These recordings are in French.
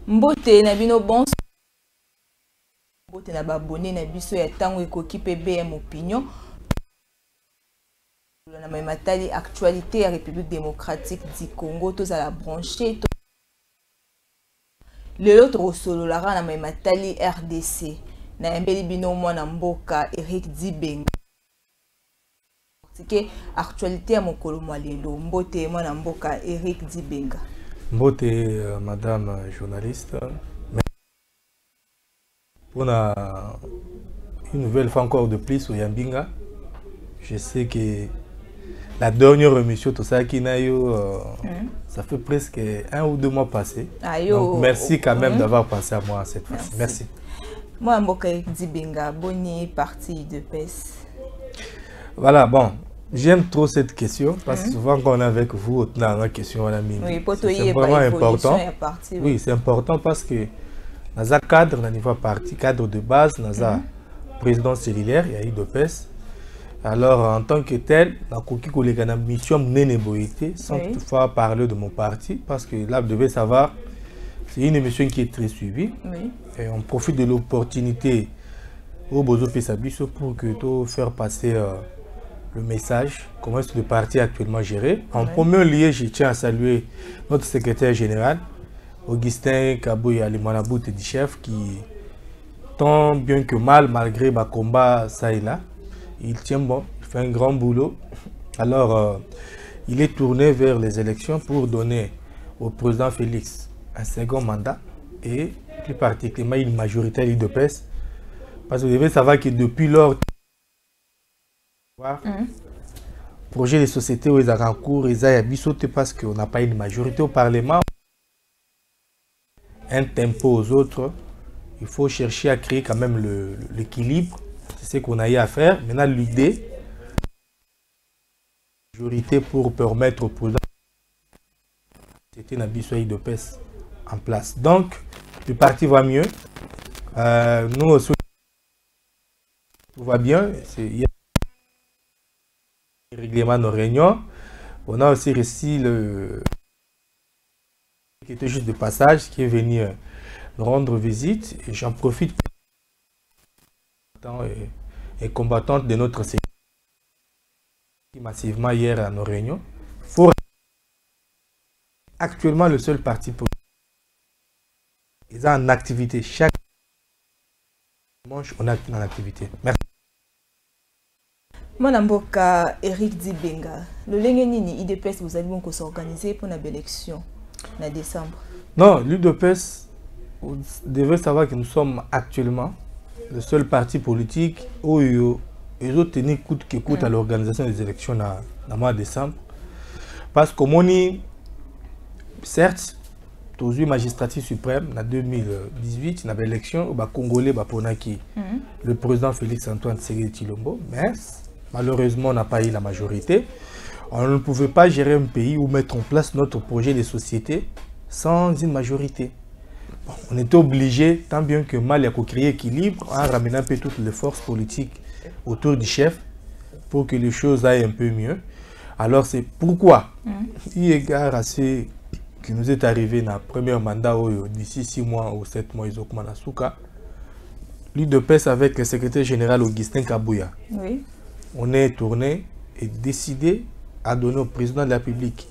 Mbote na bino bon mbote na babone na biso ya tango ekoki pe BM Opinion na matali actualité ya République démocratique du Congo tous à la brancher le autre solo la na matali RDC na mbeli bino mwana mboka Eric Dibenga que actualité ya mokolo lelo mbote mwana mboka Eric Dibenga. Mbote madame journaliste, pour une nouvelle fois encore de plus au Yambinga. Je sais que la dernière émission tout ça qui n'a eu ça fait presque 1 ou 2 mois passés. Donc merci quand même d'avoir pensé à moi cette fois. Merci. Moi mboka Eric Dibenga bonne partie de PES. Voilà, bon, j'aime trop cette question parce que souvent quand on est avec vous, on a une question à la mine. Oui, c'est vraiment important. Oui, c'est important parce que dans un cadre, dans niveau parti, cadre de base, dans un président cellulaire, il y a eu de PES. Alors, en tant que tel, dans la mission Nénéboïté, sans toutefois parler de mon parti, parce que là, vous devez savoir, c'est une émission qui est très suivie. Oui. Et on profite de l'opportunité au Bozo Pesabiso pour que tout faire passer le message, comment est-ce que le parti est actuellement géré. En premier lieu, je tiens à saluer notre secrétaire général, Augustin Kabouya Limanabout du chef, qui, tant bien que mal, malgré ma combat ça et là, il tient bon, il fait un grand boulot. Alors, il est tourné vers les élections pour donner au président Félix un second mandat et plus particulièrement une majorité de PES. Parce que vous devez savoir que depuis lors, projet de société où ils ont en cours, ils ont sauté parce qu'on n'a pas une majorité au Parlement. Un tempo aux autres, il faut chercher à créer quand même l'équilibre. C'est ce qu'on a eu à faire. Maintenant, l'idée, majorité pour permettre au président c'était une bisoïde de PES en place. Donc, le parti va mieux. Nous aussi, tout va bien. Il y a règlement de réunion. On a aussi réussi le qui était juste de passage, qui est venu rendre visite. Et j'en profite et combattante de notre sécurité massivement hier à nos réunions. Faut actuellement le seul parti politique. Ils ont en activité chaque dimanche, on est en activité. Merci. Mon amboka Eric Dibenga, le Lengenini IDPS, vous allez donc s'organiser pour l'élection en décembre. Non, l'UDPS, vous devez savoir que nous sommes actuellement le seul parti politique où ils ont tenu coûte que coûte à l'organisation des élections dans le mois de décembre. Parce que comme on est, certes, tous les magistrats suprêmes en 2018, il y avait l'élection au Congolais Baponaki, le président Félix Antoine Tshisekedi Tshilombo, mais malheureusement, on n'a pas eu la majorité. On ne pouvait pas gérer un pays ou mettre en place notre projet de société sans une majorité. Bon, on était obligé, tant bien que mal, à créer équilibre en ramenant un peu toutes les forces politiques autour du chef pour que les choses aillent un peu mieux. Alors c'est pourquoi, eu égard à ce qui nous est arrivé dans le premier mandat d'ici 6 mois ou 7 mois, l'UDPS avec le secrétaire général Augustin Kabouya, on est tourné et décidé à donner au président de la République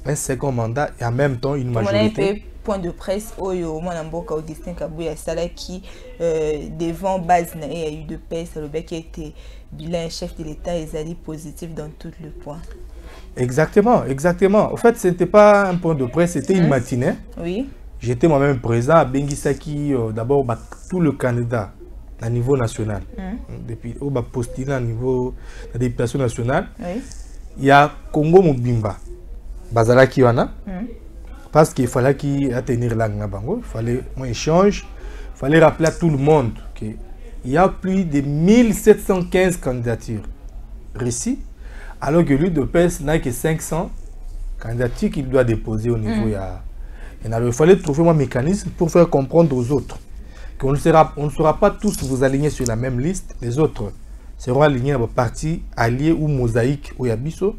un second mandat et en même temps une majorité. Point de presse Oyo Mwanamboka Augustin Kabouya qui devant base na eu de PES le bec était bilan chef de l'État et zali positif dans tout le point. Exactement, exactement. En fait, ce n'était pas un point de presse, c'était une matinée. Oui. J'étais moi-même présent à Bengisaki, d'abord tout le candidat à niveau national. Depuis au postulé à niveau de la députation nationale. Il y a Congo Mobimba, Bazala Kiwana. Parce qu'il fallait qu'il tenir la bango, il fallait un échange, il fallait rappeler à tout le monde qu'il y a plus de 1715 candidatures réussies, alors que l'UDPS n'a que 500 candidatures qu'il doit déposer au niveau. Il fallait trouver un mécanisme pour faire comprendre aux autres qu'on ne sera pas tous vous aligner sur la même liste, les autres seront alignés à vos partis alliés ou mosaïques ou yabiso.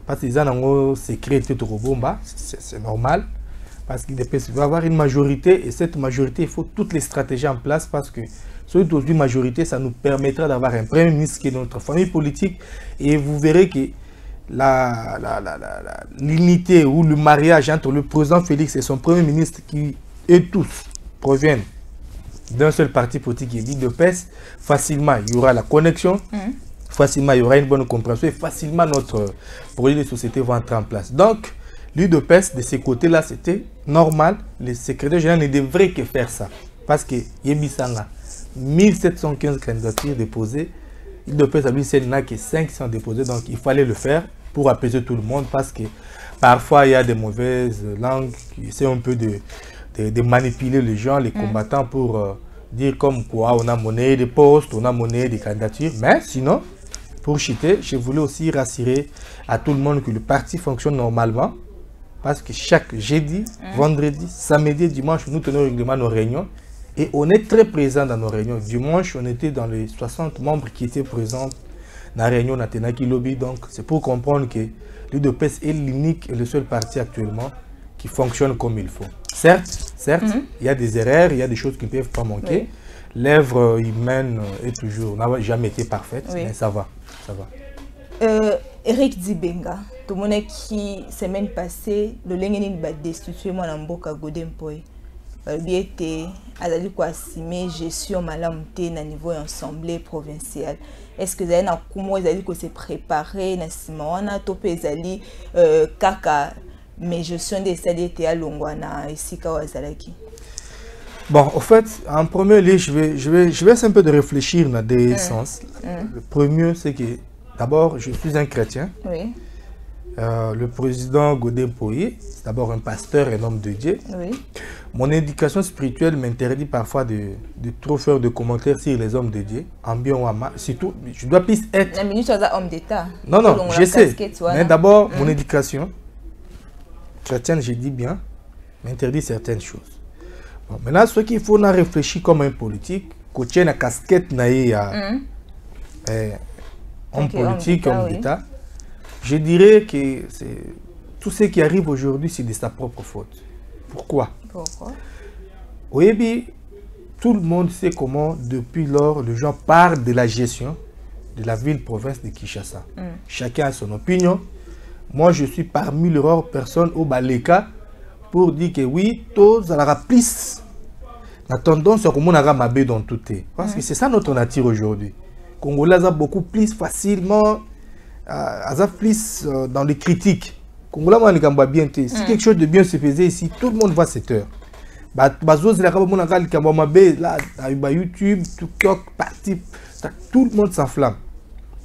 Parce qu'ils ont un secret de Robomba, c'est normal. parce qu'il va avoir une majorité, et cette majorité, il faut toutes les stratégies en place, parce que cette majorité, ça nous permettra d'avoir un premier ministre qui est notre famille politique, et vous verrez que l'unité ou le mariage entre le président Félix et son premier ministre, qui eux tous proviennent d'un seul parti politique qui est l'UDPS, facilement il y aura la connexion, facilement il y aura une bonne compréhension, et facilement notre projet de société va entrer en place. Donc l'UDPS de ces côtés-là, c'était normal, les secrétaires généraux ne devraient que faire ça, parce que Yebisanga 1715 candidatures déposées, l'UDPS à lui seul n'a que 500 déposées, donc il fallait le faire pour apaiser tout le monde, parce que parfois il y a des mauvaises langues qui essaient un peu de manipuler les gens, les combattants, pour dire comme quoi on a monnaie des postes, on a monnaie des candidatures. Mais sinon, pour chuter, je voulais aussi rassurer à tout le monde que le parti fonctionne normalement, parce que chaque jeudi, vendredi, samedi, dimanche, nous tenons régulièrement nos réunions, et on est très présents dans nos réunions. Dimanche, on était dans les 60 membres qui étaient présents dans la réunion Natenaki Lobby. Donc c'est pour comprendre que l'UDPS est l'unique et le seul parti actuellement qui fonctionne comme il faut. Certes, il y a des erreurs, il y a des choses qui ne peuvent pas manquer. Oui. L'œuvre humaine est toujours, n'a jamais été parfaite, mais ça va. Eric Dibenga, tout le monde qui, semaine passée, le Lengenin va destituer mon amboka Godempoy. Il était à la gestion malamté na niveau assemblée provinciale. Est-ce que vous avez comment ils allaient se préparer na simona topé zali kaka mais gestion des salités à Longwana ici Kawazalaki. Bon, en fait, en premier lieu, je vais essayer un peu de réfléchir dans des sens. Le premier, c'est que d'abord, je suis un chrétien. Oui. Le président Godempoy, c'est d'abord un pasteur et un homme de Dieu. Oui. Mon éducation spirituelle m'interdit parfois de trop faire de commentaires sur les hommes de Dieu, en bien ou en mal. Surtout, je dois plus être... La ministre est homme d'État. Non, je sais. Mais d'abord, mon éducation chrétienne, je dis bien, m'interdit certaines choses. Bon, maintenant, ce qu'il faut, on a réfléchi comme un politique, qu'on tient la casquette homme politique, homme d'État. Je dirais que tout ce qui arrive aujourd'hui, c'est de sa propre faute. Pourquoi? Oui, tout le monde sait comment, depuis lors, les gens parlent de la gestion de la ville-province de Kinshasa. Chacun a son opinion. Moi, je suis parmi les rares personnes au Baleka pour dire que oui, tous à la plus la tendance à comment on a mabé dans tout est. Parce que c'est ça notre nature aujourd'hui. Congolais a beaucoup plus facilement, plus dans les critiques. Congolais a bien. Si quelque chose de bien se faisait ici, tout le monde va cette heure. YouTube, TikTok, parti, tout le monde s'enflamme.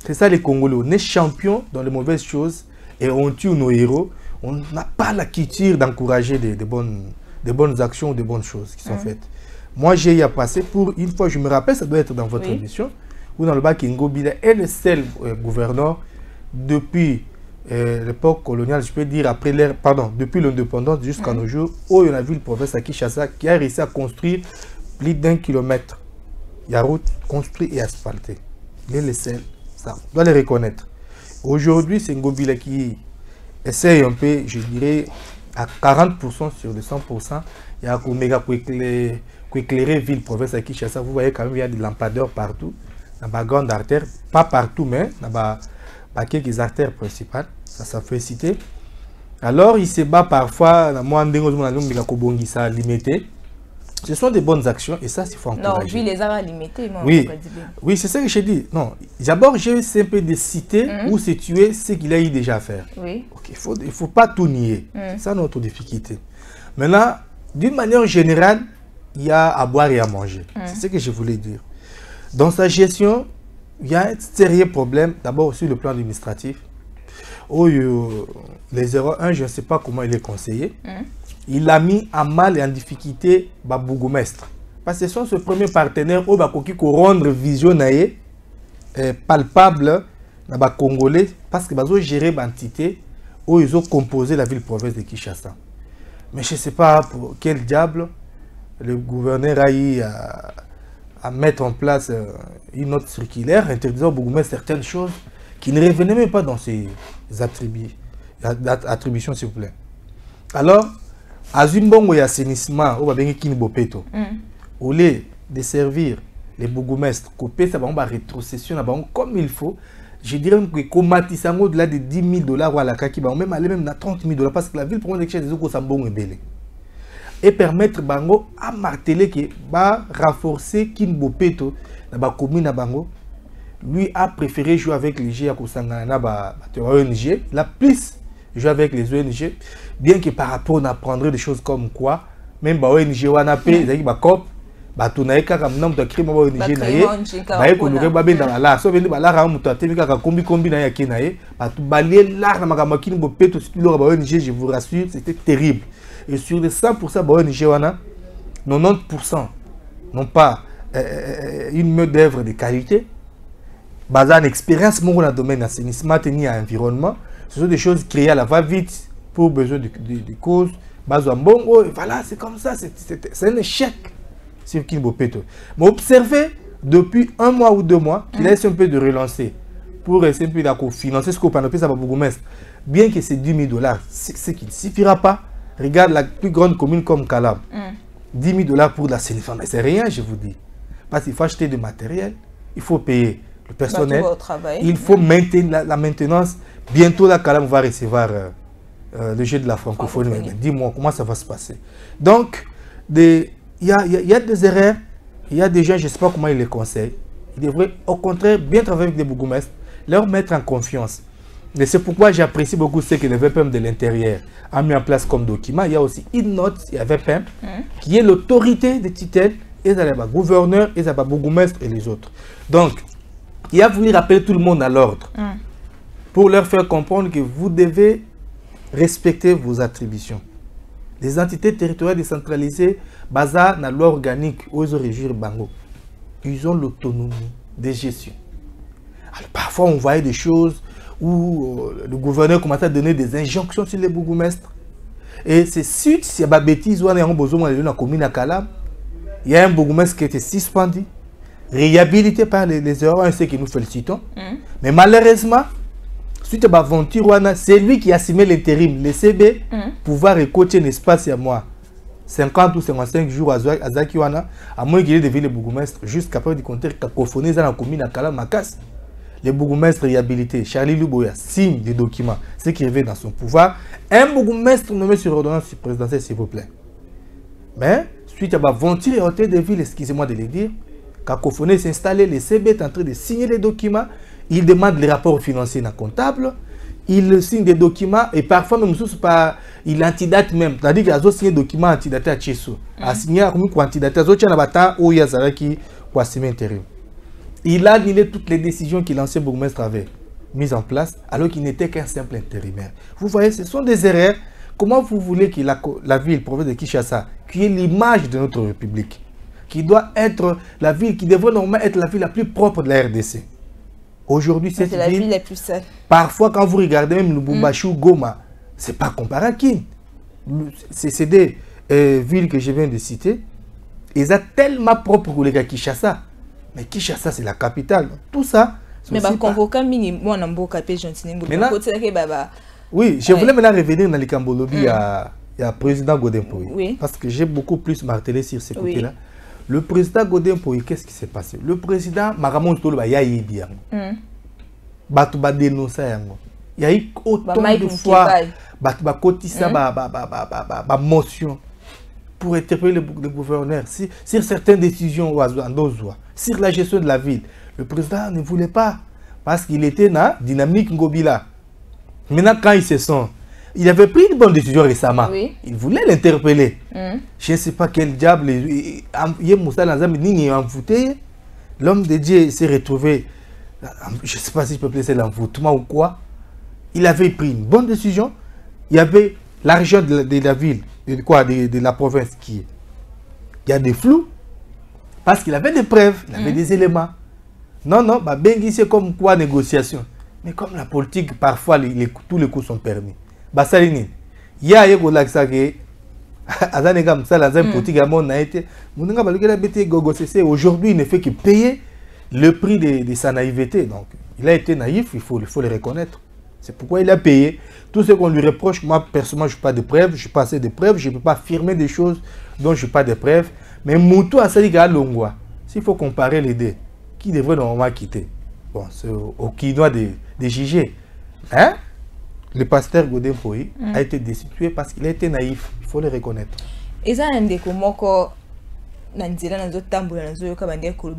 C'est ça les Congolais. On est champions dans les mauvaises choses et on tue nos héros. On n'a pas la culture d'encourager des bonnes actions, des bonnes choses qui sont faites. Moi, j'ai y à passer pour une fois, je me rappelle, ça doit être dans votre émission, où dans le bas Ngobila est le seul gouverneur depuis l'époque coloniale, je peux dire après l'ère, pardon, depuis l'indépendance jusqu'à nos jours, où il y a vu le province à Kinshasa qui a réussi à construire plus d'1 kilomètre. Il y a route construite et asphaltée. Il est le seul, ça, on doit le reconnaître. Aujourd'hui, c'est Ngobila qui essaye un peu, je dirais, à 40% sur les 100%, il y a pour éclairer ville, province à Kinshasa. Vous voyez quand même, il y a des lampadaires partout, dans la grande artère, pas partout, mais dans quelques artères principales, ça fait citer. Alors, il se bat parfois, limité. Ce sont des bonnes actions et ça, il faut encourager. Non, lui, les a limités. Oui, c'est ça que je dis. Non, d'abord, j'ai essayé un peu de citer ou situer ce qu'il a eu déjà à faire. Oui. Okay, il ne faut pas tout nier. C'est ça notre difficulté. Maintenant, d'une manière générale, il y a à boire et à manger. C'est ce que je voulais dire. Dans sa gestion, il y a un sérieux problème, d'abord sur le plan administratif. Les erreurs, je ne sais pas comment il est conseillé. Il a mis à mal et en difficulté Bourgmestre. Parce que ce sont ses premiers partenaires qui rendre vision palpable dans les Congolais parce qu'ils ont géré l'entité où ils ont composé la ville-province de Kinshasa. Mais je ne sais pas pour quel diable le gouverneur a eu à mettre en place une note circulaire interdisant au Bourgmestre certaines choses qui ne revenaient même pas dans ses attributions, s'il vous plaît. Alors, Azumbongo et assainissement, on va bien qu'il bopeto. Au lieu de servir les bourgmestres, couper ça va rétrocession comme il faut. Je dirais que comatisango au-delà de 10 000 dollars ou à la kaki, même aller même à 30 000 dollars parce que la ville prend des choses des autres sambon et belé. Et permettre bango à marteler que va renforcer kin bopeto na ba commune na bango. Lui a préféré jouer avec les G à Kosangana ba ONG, la plus jouer avec les ONG, bien que par rapport on apprendrait des choses comme quoi même ba ONG wana pe zaki ba cop ba tunaika comme nom de crime ba ONG na ye ba ko lure ba benda la so benda ba la ra muto atemika ka kombi na ya kenaye ba tu balier la na makama kin bopeto si lure ba ONG, je vous rassure, c'était terrible. Et sur les 100% ba ONG wana 90% n'ont pas une main d'œuvre de qualité. Basé en expérience dans le domaine d'assainissement et environnement, ce sont des choses créées à la va-vite pour besoin de causes. Basé en bongo, voilà, c'est comme ça, c'est un échec sur Kinbopeto. Mais observez depuis 1 mois ou 2 mois qu'il a essayé un peu de relancer pour essayer un peu de financer ce qu'on peut appeler ça bourgmestre. Bien que c'est 10 000 dollars, c'est qu'il ne suffira pas. Regarde la plus grande commune comme Kalam. 10 000 dollars pour l'assainissement, mais c'est rien, je vous dis. Parce qu'il faut acheter du matériel, il faut payer le personnel, il faut maintenir la maintenance. Bientôt, la Kalam va recevoir le jeu de la francophonie. Dis-moi, comment ça va se passer? Donc, il y a des erreurs, il y a des gens, je ne sais pas comment ils les conseillent. Ils devraient, au contraire, bien travailler avec des bourgmestres, leur mettre en confiance. Et c'est pourquoi j'apprécie beaucoup ce que le VPM de l'intérieur a mis en place comme document. Il y a aussi une note, il y a VPM, qui est l'autorité de tutelle, et ça, les gouverneurs, et ça, les bourgmestres et les autres. Donc, il a voulu rappeler tout le monde à l'ordre pour leur faire comprendre que vous devez respecter vos attributions. Les entités territoriales décentralisées, basées dans la loi organique, aux régir Bango, ils ont l'autonomie de gestion. Alors, parfois, on voyait des choses où le gouverneur commençait à donner des injonctions sur les bourgmestres. Et c'est suite, s'il y a des bêtises, on a besoin de la commune à Kalam, il y a un bourgmestre qui était suspendu, réhabilité par les erreurs, c'est que nous félicitons. Mais malheureusement, suite à l'aventure, c'est lui qui a assumé l'intérim, le CB, pouvoir recoacher un espace à moi. 50 ou 55 jours à Zakiwana, à moins qu'il ait devenu le bourgmestre, jusqu'après du compter cacophonie dans la commune à Kalamakas. Les bourgmestres réhabilités, Charlie Luboya signe des documents, ce qui revient dans son pouvoir. Un bourgmestre nommé sur ordonnance présidentielle, s'il vous plaît. Mais, suite à l'aventure de ville, excusez-moi de le dire, Cacophonie s'est installé, le CB est en train de signer les documents, il demande les rapports financiers non comptables, il signe des documents et parfois même il antidate même, c'est-à-dire qu'il a signé des documents antidatés à Tchesso. Il a signé un document antidaté à Tchesso, où il y a Zaraki pour assumer intérim. Il a annulé toutes les décisions que l'ancien bourgmestre avait mises en place alors qu'il n'était qu'un simple intérimaire. Vous voyez, ce sont des erreurs. Comment vous voulez que la ville, province de Kinshasa, qui est l'image de notre République, qui doit être la ville, qui devrait normalement être la ville la plus propre de la RDC. Aujourd'hui, cette la ville la plus sale. Parfois, quand vous regardez même le Lubumbashi ou Goma, ce n'est pas comparé à Kin. C'est des villes que je viens de citer. Ils sont tellement propres pour les gars Kinshasa. Mais Kinshasa, c'est la capitale. Tout ça. Mais convoquant minimum, on a beaucoup de gens. Oui, je voulais maintenant revenir dans les Cambolobi. Il y a le président Godin Poy. Oui. Parce que j'ai beaucoup plus martelé sur ce côté-là. Le président Godin Poy, qu'est-ce qui s'est passé? Le président Maramon Tolo, il y a eu bien. Batouba dénoncé. Il y a eu autant de fois. Batouba cotisa motion pour interpeller le gouverneur sur certaines décisions sur la gestion de la ville. Le président ne voulait pas parce qu'il était dans la dynamique Ngobila. Maintenant, quand il se sent, il avait pris une bonne décision récemment. Oui. Il voulait l'interpeller. Je ne sais pas quel diable. L'homme de Dieu s'est retrouvé, je ne sais pas si je peux appeler ça l'envoûtement ou quoi. Il avait pris une bonne décision. Il y avait l'argent de la ville, de la province qui il y a des flous. Parce qu'il avait des preuves, il avait des éléments. Non, Bengi, c'est comme quoi négociation. Mais comme la politique, parfois, tous les coups sont permis. Basalini, il y a un politique aujourd'hui, il ne fait que payer le prix de sa naïveté. Donc, il a été naïf, il faut le reconnaître. C'est pourquoi il a payé. Tout ce qu'on lui reproche, moi, personnellement, je n'ai pas de preuves, je n'ai pas assez de preuves, je ne peux pas affirmer des choses dont je n'ai pas de preuves. Mais Moutou a dit qu'à Longwa, s'il faut comparer les deux, qui devrait normalement quitter? Bon, c'est au Kinois de juger. Hein? Le pasteur Godin Mpoyi a été destitué parce qu'il a été naïf. Il faut le reconnaître. Et ça,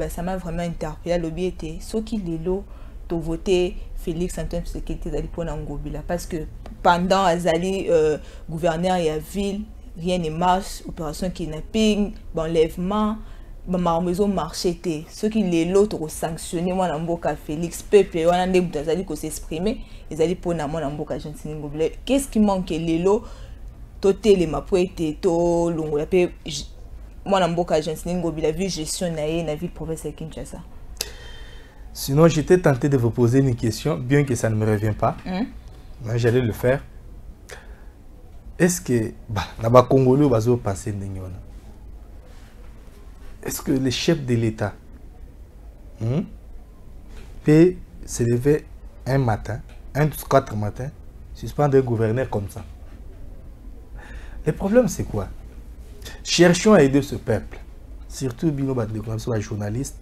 ça m'a vraiment interpellé. L'objet était ce qui est là, de voter Félix Antoine Tshisekedi pour Ngobila. Parce que pendant Azali, gouverneur et la ville, rien ne marche, opération kidnapping, enlèvement, ma maison marché. Ce qui est là, de sanctionner moi Namboka Félix, peuple, on a des Azali qui s'exprimer, ils allaient pour Namboka Gentine Ngobila. Qu'est-ce qui manque les lots? Toté les mapoueté, to longola pe moi Namboka Gentine Ngobila vu gestion na ville province de Kinshasa. Sinon, j'étais tenté de vous poser une question, bien que ça ne me revient pas. Mais j'allais le faire. Est-ce que Naba Congolais va passer n'engona? Est-ce que le chef de l'État peut se lever un matin, 4 matins, suspendre un gouverneur comme ça? Le problème, c'est quoi? Cherchons à aider ce peuple. Surtout, Bino Badekouam, soit journaliste.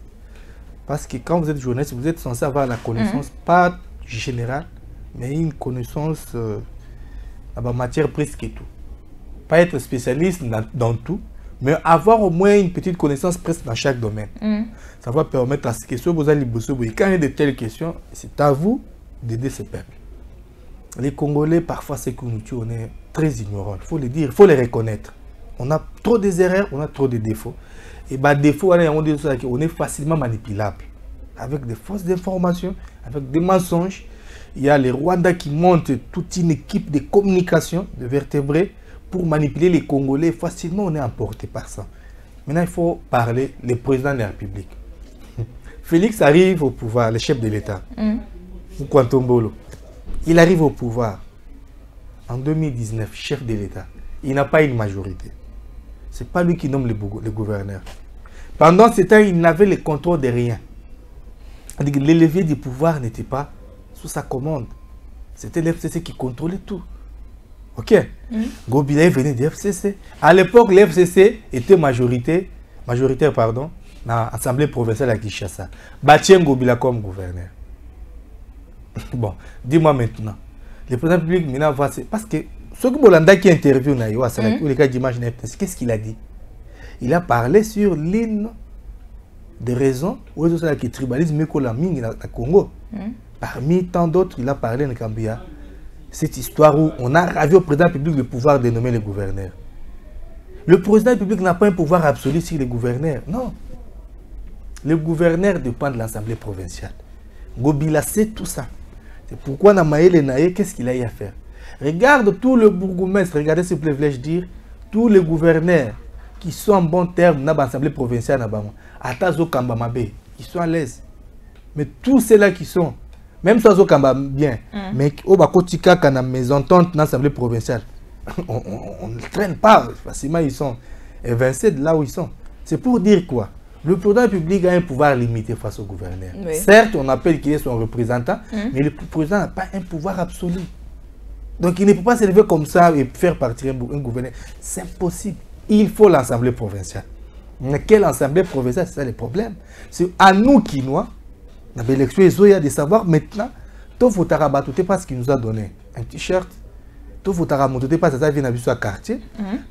Parce que quand vous êtes journaliste, vous êtes censé avoir la connaissance, pas générale, mais une connaissance en matière presque tout. Pas être spécialiste dans tout, mais avoir au moins une petite connaissance presque dans chaque domaine. Ça va permettre à ce que ce vous allez bosser. Quand il y a de telles questions, c'est à vous d'aider ce peuple. Les Congolais, parfois, c'est que nous on est très ignorants. Il faut le dire, il faut les reconnaître. On a trop des erreurs, on a trop de défauts. Et défaut, on est facilement manipulable. Avec des fausses informations, avec des mensonges. Il y a les Rwandais qui montent toute une équipe de communication, de vertébrés, pour manipuler les Congolais. Facilement, on est emporté par ça. Maintenant, il faut parler le président de la République. Félix arrive au pouvoir, le chef de l'État. Kwantombolo. Il arrive au pouvoir en 2019, chef de l'État. Il n'a pas une majorité. Ce n'est pas lui qui nomme le gouverneur. Pendant ce temps, il n'avait le contrôle de rien. Les leviers du pouvoir n'étaient pas sous sa commande. C'était l'FCC qui contrôlait tout. Ok. Ngobila venait de l'FCC. À l'époque, l'FCC était majoritaire dans l'Assemblée provinciale à Kinshasa. Batien Ngobila comme gouverneur. Bon, dis-moi maintenant. Le président public maintenant va... Parce que ce que Bolanda qui interview les cas d'image, qu'est-ce qu'il a dit? Il a parlé sur l'une des raisons où il y a le tribalisme au Congo. Parmi tant d'autres, il a parlé de Kambia. Cette histoire où on a ravi au président public le pouvoir de nommer le gouverneur. Le président public n'a pas un pouvoir absolu sur le gouverneur. Non. Le gouverneur dépend de l'Assemblée provinciale. Ngobila sait tout ça. C'est pourquoi Namaël Naé, qu'est-ce qu'il a eu à faire? Regarde tous les bourgmestres, regardez s'il vous plaît, voulais-je dire, tous les gouverneurs qui sont en bon terme dans l'Assemblée provinciale, Atazo Kambamabe, qui sont à l'aise. Mais tous ceux-là qui sont, même Sazo Kamba bien, mais au Bakotika, quand on a mésentente dans l'Assemblée provinciale, on ne traîne pas, facilement ils sont évincés de là où ils sont. C'est pour dire quoi? Le président public a un pouvoir limité face au gouverneur. Oui. Certes, on appelle qu'il est son représentant, mais le président n'a pas un pouvoir absolu. Donc il ne peut pas se lever comme ça et faire partir un gouverneur. C'est impossible. Il faut l'Assemblée provinciale. Mais quelle Assemblée provinciale? C'est ça le problème. C'est à nous, Kinois, dans l'élection, il y a de savoir maintenant, tout faut rabattre parce qu'il nous a donné un t-shirt. Tout faut rabattre parce qu'il vient à un quartier.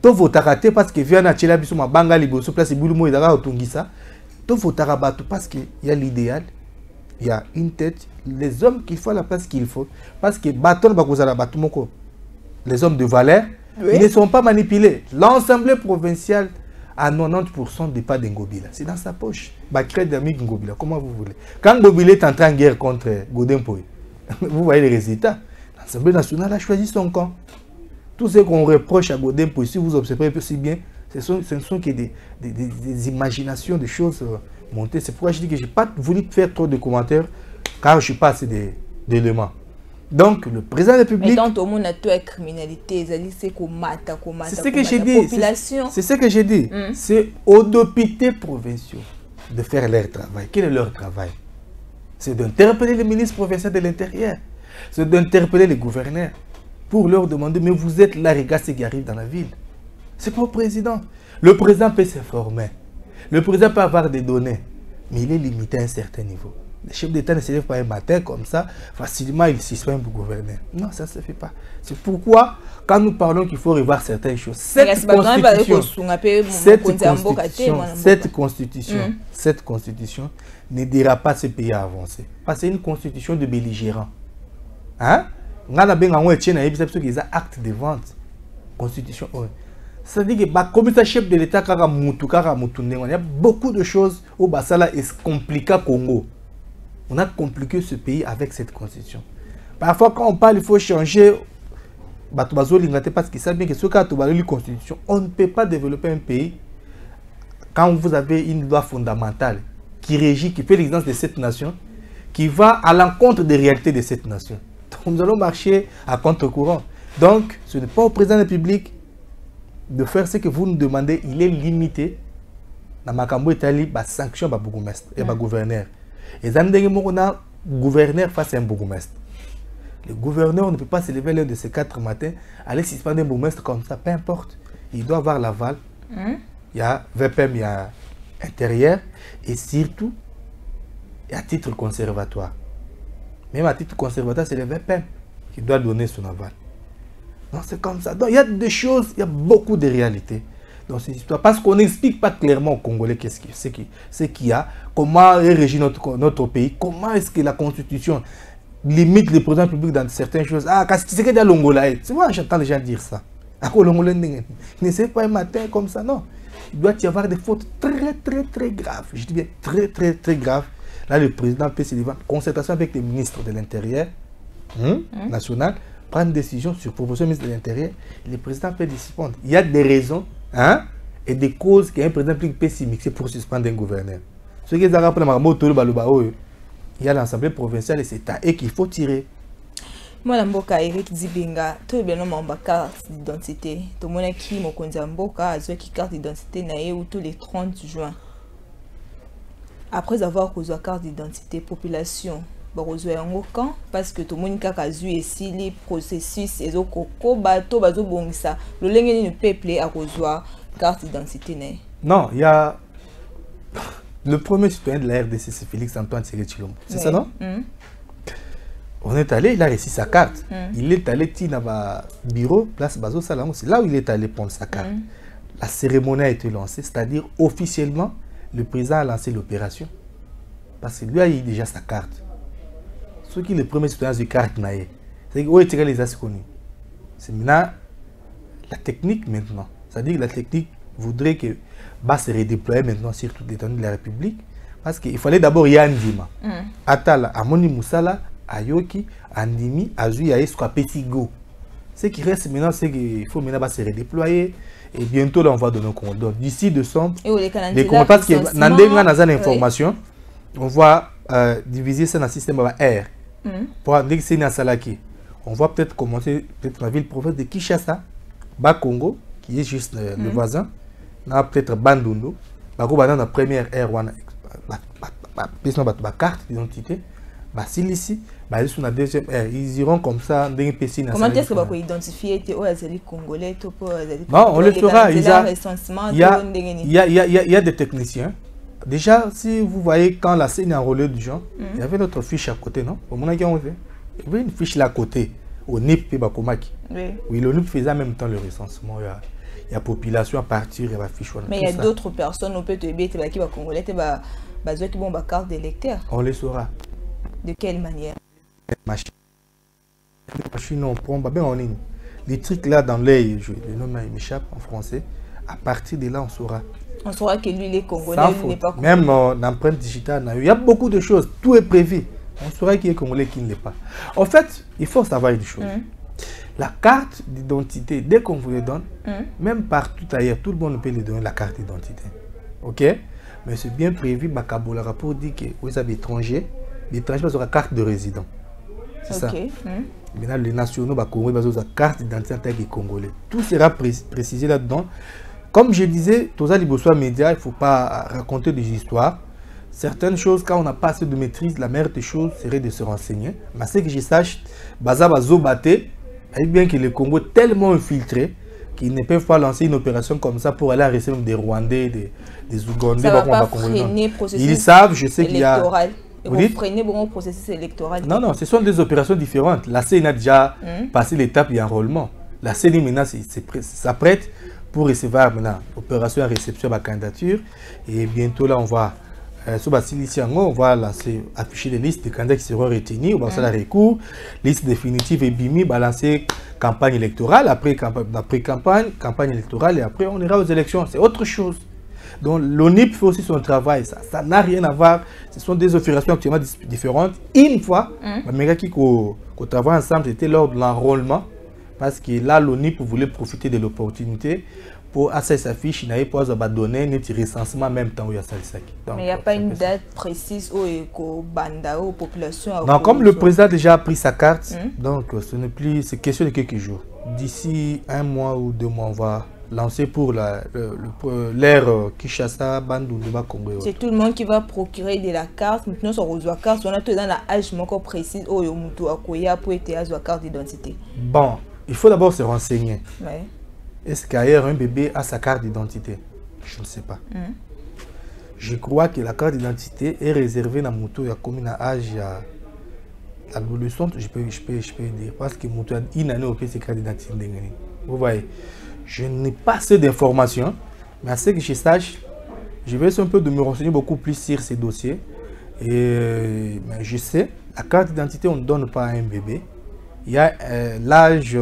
Tout faut rater parce qu'il vient à un bangali liboso place Bouloumo et Dara Otungisa. Tout faut rabattre parce qu'il y a l'idéal. Il y a une tête, les hommes qu'il faut à la place qu'il faut. Parce que les hommes de valeur, ils ne sont pas manipulés. L'Assemblée provinciale à 90% dépend de Ngobila. C'est dans sa poche. Ngobila, comment vous voulez? Quand Ngobila est entré en guerre contre Godin Mpoyi, vous voyez les résultats. L'Assemblée nationale a choisi son camp. Tout ce qu'on reproche à Godin Mpoyi, si vous observez aussi bien, ce ne sont que des imaginations, des choses montées. C'est pourquoi je dis que je n'ai pas voulu faire trop de commentaires, car je ne suis pas assez d'éléments. Donc, le président de la République... Mais tant tout le monde a toute la criminalité, c'est ce que j'ai dit. C'est ce que j'ai dit. C'est aux députés provinciaux de faire leur travail. Quel est leur travail? C'est d'interpeller le ministre provincial de l'Intérieur. c'est d'interpeller les gouverneurs pour leur demander, mais vous êtes là, regarde ce qui arrive dans la ville. C'est pas au président. Le président peut s'informer. Le président peut avoir des données, mais il est limité à un certain niveau. Le chef d'État ne se lève pas un matin comme ça, facilement il suspend le gouverneur. Non, ça ne se fait pas. C'est pourquoi, quand nous parlons qu'il faut revoir certaines choses, cette constitution n'aidera pas ce pays à avancer. Parce que c'est une constitution de belligérants. Hein? On a des actes de vente. Constitution. C'est-à-dire que comme ça, chef de l'État, il y a beaucoup de choses au Bassala et compliqué au Congo. On a compliqué ce pays avec cette constitution. Parfois, quand on parle, il faut changer. Parce qu'ils savent bien que ce cas de constitution, on ne peut pas développer un pays quand vous avez une loi fondamentale qui régit, qui fait l'existence de cette nation, qui va à l'encontre des réalités de cette nation. Donc, nous allons marcher à contre-courant. Donc, ce n'est pas au président de la République de faire ce que vous nous demandez. Il est limité. Dans ma cambo Italie, sanction par bourgmestre et par gouverneur. Et on a gouverneur face à un bourgmestre. Le gouverneur ne peut pas se lever l'heure de ces 4 matins, aller suspendre un bourgmestre comme ça, peu importe. Il doit avoir l'aval. Il y a VPM, il y a intérieur, et surtout, il y a titre conservatoire. Même à titre conservatoire, c'est le VPM qui doit donner son aval. Non, c'est comme ça. Donc, il y a des choses, il y a beaucoup de réalités dans cette histoire. Parce qu'on n'explique pas clairement aux Congolais ce qu'il y a, comment est régi notre pays, comment est-ce que la Constitution limite le président public dans certaines choses. Ah, c'est que l'Ongola. C'est moi, j'entends les gens dire ça. L'Ongola ne sait pas un matin comme ça, non. Il doit y avoir des fautes très graves. Je dis bien très graves. Là, le président peut se lever en concertation avec les ministres de l'Intérieur national, prendre une décision sur proposition du ministre de l'Intérieur. Le président peut suspendre. Il y a des raisons et des causes qu'un président public peut s'y mixer pour suspendre un gouverneur. Ce qui est rappelé il y a l'Assemblée provinciale et c'est à eux qu'il faut tirer. Moi, Mboka Eric Dibinga, tout bien non ma carte d'identité. Tout le monde qui m'a connu Mboka a qui carte d'identité naïe ou tous les 30 juin. Après avoir causé la carte d'identité, population, quand parce que tout le monde a vu ici les processus et au bateau bateau bongisa. Le lingue ne peuple à cause carte d'identité naïe. Non, il y a le premier citoyen de la RDC, c'est Félix Antoine Tshisekedi Tshilombo. C'est ça, non? On est allé, il a reçu sa carte. Il est allé dans le bureau, place Bazo Salamou. C'est là où il est allé prendre sa carte. La cérémonie a été lancée, c'est-à-dire officiellement, le président a lancé l'opération. Parce que lui a eu déjà sa carte. Ce qui est le premier citoyen de carte, c'est où est-ce les a connus? C'est maintenant la technique maintenant. C'est-à-dire que la technique voudrait que va se redéployer maintenant sur toute l'étendue de la République. Parce qu'il fallait d'abord y Andima. Atala, Amoni Moussala, Ayoki, Andimi, Azui, Aesco, Petigo. Ce qui reste maintenant, c'est qu'il faut maintenant se redéployer. Et bientôt, là, on va donner un compte. Donc, d'ici décembre, les comptes, parce que dans l'information, on va diviser ça dans le système R. Pour dire que c'est une Salaki. On va peut-être commencer dans la ville-province de Kinshasa, Bas-Congo, qui est juste le voisin. Peut-être Bandundu. Dans la première R, on a carte d'identité. Ici, sur la deuxième R, ils iront comme ça. Comment est-ce que vous identifiez les Congolais? Non, on le fera. Il y a des techniciens. Déjà, si vous voyez quand la scène est enrôlée du genre, il y avait notre fiche à côté, non? Il y avait une fiche là à côté, au NIP et Bakomaki. Oui, le NIP faisait en même temps le recensement. Il y a population à partir, il y a la fiche. Mais il y a d'autres personnes, on peut te dire que les Congolais qui ont une carte d'électeur. On les saura. De quelle manière? Machine, on prend en ligne. Les trucs là dans l'œil, le nom m'échappe en français. À partir de là, on saura. On saura que lui, les Congolais, lui n'est pas Congolais. Même l'empreinte digitale, il y a beaucoup de choses. Tout est prévu. On saura qui est Congolais, qui ne l'est pas. En fait, il faut savoir une chose. La carte d'identité, dès qu'on vous le donne, même partout ailleurs, tout le monde peut lui donner la carte d'identité. Ok? Mais c'est bien prévu, Bakabola pour dire que vous avez étranger. L'étranger aura carte de résident. C'est ça. Maintenant, les nationaux, Congolais, ont carte d'identité en tant que Congolais. Tout sera précisé là-dedans. Comme je disais, tous les médias, il ne faut pas raconter des histoires. certaines choses, quand on n'a pas assez de maîtrise, la meilleure des choses serait de se renseigner. Mais ce que je sache, Baza Bazobate, bien que le Congo est tellement infiltré qu'ils ne peuvent pas lancer une opération comme ça pour aller arrêter des Rwandais, des Ougandais. Ça va pas freiner le processus. Ils savent, je sais qu'il y a... Vous freiner le processus électoral. Non, non, ce sont des opérations différentes. La CENI a déjà passé l'étape d'enrôlement. La CENI maintenant s'apprête pour recevoir maintenant opération à réception de la candidature. Et bientôt là, on va lancer, afficher les listes de candidats qui seront retenus. On va lancer la recours, liste définitive et BIMI, balancer campagne électorale, après campagne électorale et après on ira aux élections. C'est autre chose. Donc l'ONIP fait aussi son travail, ça n'a rien à voir, ce sont des opérations actuellement différentes. Une fois, qu'on travaille ensemble, c'était lors de l'enrôlement, parce que là l'ONIP voulait profiter de l'opportunité pour assez s'affiche, il n'avait pas donner un recensement en même temps où il y a ça. Mais il n'y a pas une date précise où banda aux populations. Non, comme le président a déjà pris sa carte, donc ce n'est plus, c'est question de quelques jours. D'ici 1 mois ou 2 mois, on va lancer pour l'ère Kinshasa, Bandundu, Congo. C'est tout le monde qui va procurer de la carte. Maintenant, on reçoit la carte. On a tout dans la âge encore précise. Oh, il y a pour être à la carte d'identité. Bon, il faut d'abord se renseigner. Ouais. Est-ce qu'ailleurs un bébé a sa carte d'identité? Je ne sais pas. Je crois que la carte d'identité est réservée dans Moutou. Il y a combien d'âge à l'adolescente, je peux dire. Parce que Moutou a une année au pays, c'est carte d'identité. Vous voyez. Je n'ai pas assez d'informations, mais à ce que je sache, je vais essayer un peu de me renseigner beaucoup plus sur ces dossiers. Et mais je sais, la carte d'identité, on ne donne pas à un bébé. Il y a l'âge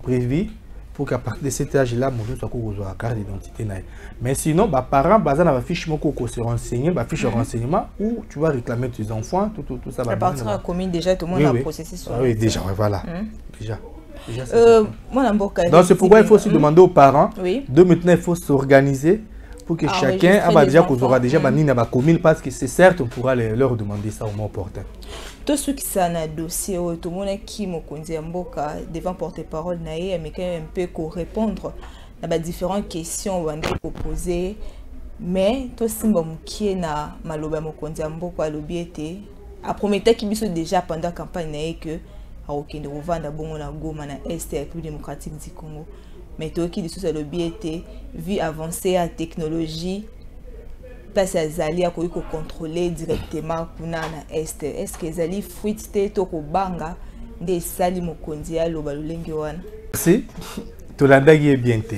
prévu pour qu'à partir de cet âge-là, mon soit la carte d'identité. Mais sinon, bah, parents, bah, ça va fiche se renseigner, bah, fiche renseignement où tu vas réclamer tes enfants, tout ça. À partir de la commune, déjà, tout le monde a processé sur oui, déjà, voilà. Déjà. Donc c'est pourquoi il faut aussi demander aux parents de maintenant il faut s'organiser pour que chacun déjà qu'on aura déjà la commune parce que c'est certes on pourra leur demander ça au moment opportun. Tout ce qui est un dossier tout le monde qui me connaît devant porte-parole mais un peu pour répondre à différentes questions qu'on poser mais tout ce qui est na maloba mo konzi mboka lobi était a promettait qu'il soit déjà pendant campagne que ok de revendre bon na Goma na Est et plus démocratique du Congo mais toi qui dit ça le bien était vu avancer à technologie parce que zali a ko contrôler directement kuna na est que zali fuite te to ko banga de sali mokonzi ya lo balolenge wana si to landagi bien te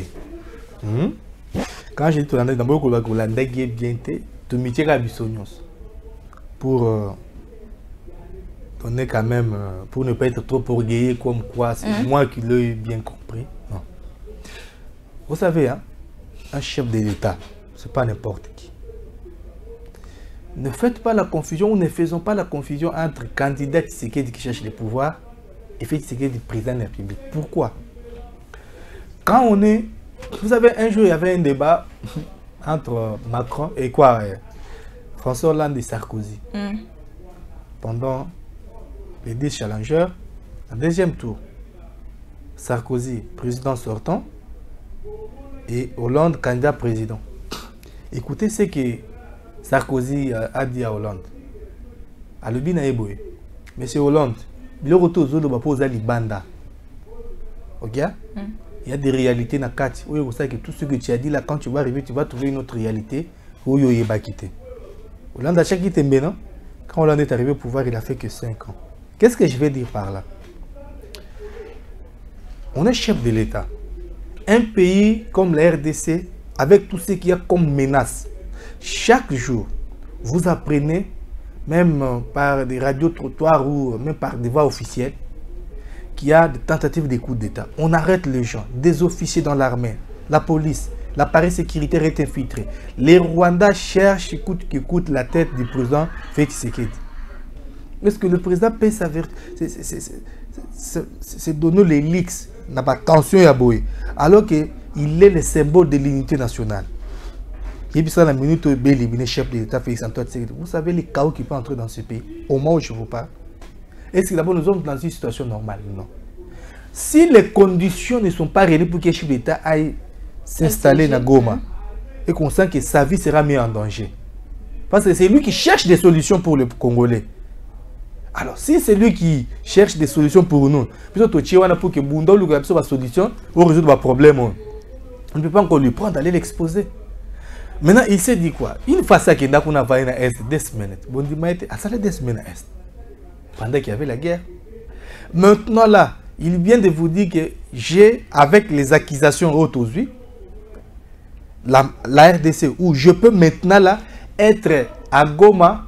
quand je dis to landagi d'abord ko landagi bien te to mitira bisonyos pour donner quand même, pour ne pas être trop orgueilleux comme quoi, c'est moi qui l'ai bien compris. Non. Vous savez, hein, un chef de l'État, c'est pas n'importe qui. Ne faites pas la confusion ou ne faisons pas la confusion entre candidat qui cherche le pouvoir et Tshisekedi président de la République. Pourquoi? Quand on est... Vous savez, un jour, il y avait un débat entre Macron et quoi François Hollande et Sarkozy. Pendant les 10 challengers, en deuxième tour, Sarkozy, président sortant, et Hollande, candidat président. Écoutez ce que Sarkozy a dit à Hollande. À le Binaïboé. Monsieur Hollande, il retour aux Banda. Ok? Il y a des réalités dans le cadre. Oui, vous savez que tout ce que tu as dit là, quand tu vas arriver, tu vas trouver une autre réalité. Oui, il va quitter. Hollande a chaque quitté maintenant. Quand Hollande est arrivé au pouvoir, il a fait que 5 ans. Qu'est-ce que je vais dire par là? On est chef de l'État. Un pays comme la RDC, avec tout ce qu'il y a comme menace, chaque jour, vous apprenez, même par des radios-trottoirs ou même par des voix officielles, qu'il y a des tentatives de coup d'État. On arrête les gens, des officiers dans l'armée, la police, l'appareil sécuritaire est infiltré. Les Rwandais cherchent coûte que coûte la tête du président Félix Tshisekedi. Est-ce que le président paie sa vertu? C'est donner les leaks, n'a pas tension à boy, alors qu'il est le symbole de l'unité nationale. Et puis ça, la minute où il est chef de l'État, vous savez les chaos qui peuvent entrer dans ce pays, au moment où je vous parle. Est-ce que d'abord nous sommes dans une situation normale? Non. Si les conditions ne sont pas réunies pour que le chef d'État aille s'installer dans Goma et qu'on sent que sa vie sera mise en danger, Parce que c'est lui qui cherche des solutions pour le Congolais. Alors, si c'est lui qui cherche des solutions pour nous, plutôt pour que Bunda lui ait une solution pour résoudre le problème, on ne peut pas encore lui prendre, aller l'exposer. Maintenant, il s'est dit quoi? Une fois ça qu'il a qu'on a vaillé dans l'Est, 2 semaines. Bon, il m'a été à ça 2 semaines à l'Est. Pendant qu'il y avait la guerre. Maintenant, là, il vient de vous dire que j'ai, avec les accusations aujourd'hui, la RDC, où je peux maintenant là être à Goma,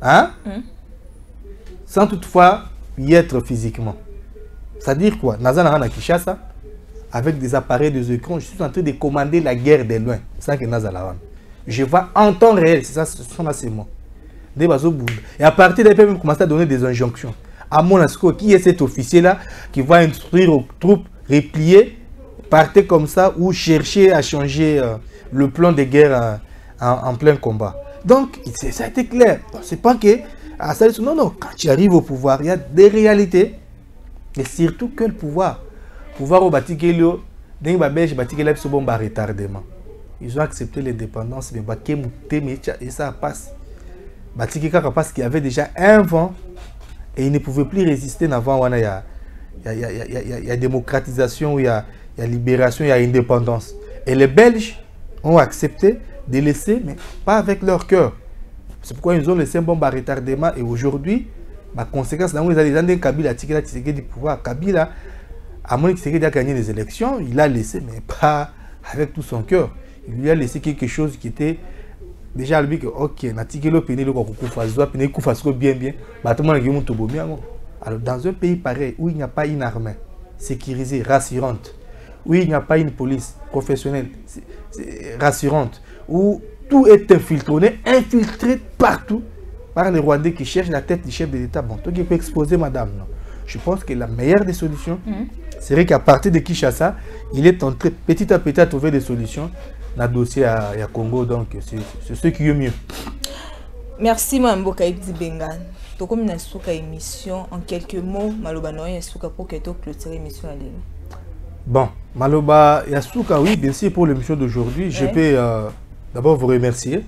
hein, sans toutefois y être physiquement. C'est-à-dire quoi? Nazana à Kinshasa, avec des appareils de écran, je suis en train de commander la guerre de loin, sans que Nazala. Je vois en temps réel, c'est ça, ce sont là ces mots. Et à partir de là, il peut commencer à donner des injonctions. À mon avis, qui est cet officier-là qui va instruire aux troupes repliées, partir comme ça ou chercher à changer le plan de guerre en plein combat. Donc, ça a été clair. C'est pas que... non, non, quand tu arrives au pouvoir, il y a des réalités. Et surtout que le pouvoir. Pouvoir au Batikelo, ils ont accepté l'indépendance, et ça passe. Parce qu'il y avait déjà un vent et ils ne pouvaient plus résister avant. Il y a démocratisation, il y a libération, il y a indépendance. Et les Belges ont accepté de laisser, mais pas avec leur cœur. C'est pourquoi ils ont laissé un bon retardement. Et aujourd'hui, la conséquence, c'est que Kabila a tiré du pouvoir. Kabila, à moins qu'il a gagné les élections, il a laissé, mais pas avec tout son cœur. Il lui a laissé quelque chose qui était déjà lui que ok, alors dans un pays pareil où il n'y a pas une armée sécurisée, rassurante, où il n'y a pas une police professionnelle rassurante, où tout est infiltré partout par les Rwandais qui cherchent la tête du chef de l'État. Bon, toi qui peux exposer madame, non. Je pense que la meilleure des solutions serait qu'à partir de Kinshasa, il est entré petit à petit à trouver des solutions dans le dossier à Congo. Donc, c'est ce qui est mieux. Merci, Mme Bokaïdi Bengan. Donc, comme une émission, en quelques mots, Maloba Noye Yasuka pour que tu clôtures l'émission. Bon, Maloba Yasuka, oui, bien sûr, pour l'émission d'aujourd'hui, je peux d'abord vous remercier.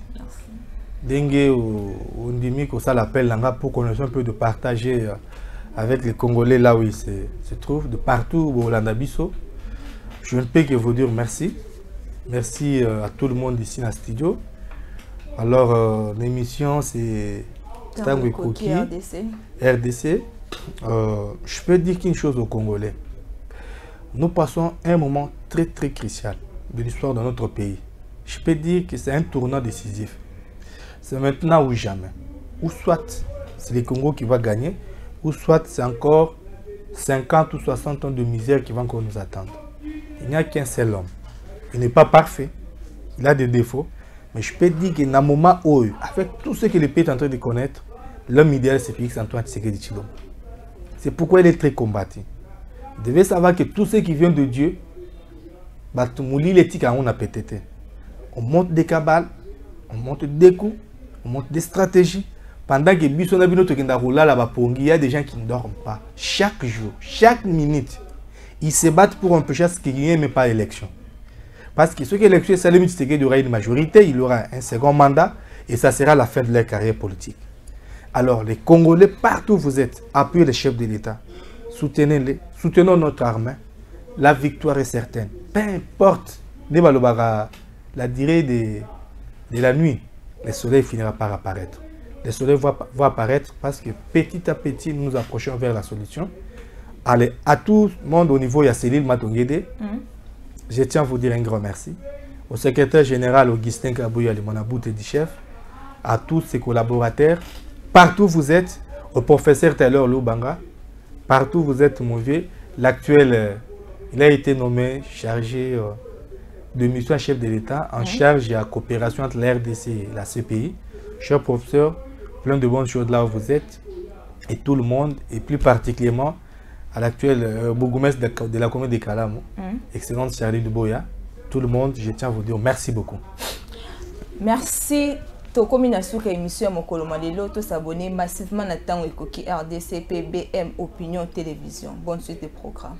Dengue ou Ndimi, ça l'appelle pour qu'on ait un peu de partager avec les Congolais là où ils se trouvent, de partout au Landabiso. Je ne peux que vous dire merci. Merci à tout le monde ici dans le studio. Alors, l'émission, c'est Tango Koki, RDC. Je peux dire qu'une chose aux Congolais. Nous passons un moment très très crucial de l'histoire de notre pays. Je peux dire que c'est un tournant décisif. C'est maintenant ou jamais. Ou soit c'est le Congo qui va gagner, ou soit c'est encore 50 ou 60 ans de misère qui vont encore nous attendre. Il n'y a qu'un seul homme. Il n'est pas parfait, il a des défauts, mais je peux dire qu'il y a un moment où, avec tout ce que le pays est en train de connaître, l'homme idéal c'est Félix Antoine Tshisekedi Tshilombo. C'est pourquoi il est très combattu. Vous devez savoir que tout ce qui vient de Dieu, on monte des cabales, on monte des coups, on monte des stratégies. Pendant que il y a des gens qui ne dorment pas. Chaque jour, chaque minute, ils se battent pour empêcher ce qu'il n'y ait même pas d'élection. Parce que ceux qui électent, il y aura une majorité, il y aura un second mandat et ça sera la fin de leur carrière politique. Alors, les Congolais, partout où vous êtes, appuyez les chefs de l'État, soutenez-les, soutenons notre armée. La victoire est certaine. Peu importe la durée de la nuit, le soleil finira par apparaître. Le soleil va apparaître parce que petit à petit, nous nous approchons vers la solution. Allez, à tout le monde au niveau, il y a Céline Matongede. Je tiens à vous dire un grand merci. Au secrétaire général Augustin Kabouya, le Manabout et du chef, à tous ses collaborateurs, partout où vous êtes, au professeur Taylor Lubanga, partout où vous êtes mauvais. L'actuel, il a été nommé chargé de mission chef de l'État en charge de la coopération entre la RDC et la CPI. Cher professeur, plein de bonnes choses là où vous êtes, et tout le monde, et plus particulièrement à l'actuel bourgmestre de la commune de Kalamo, excellente Charlie Duboya, tout le monde, je tiens à vous dire merci beaucoup. Merci. Comme émission à s'abonner massivement à Tango Ekoki RDC PBM Opinion Télévision. Bonne suite de programme.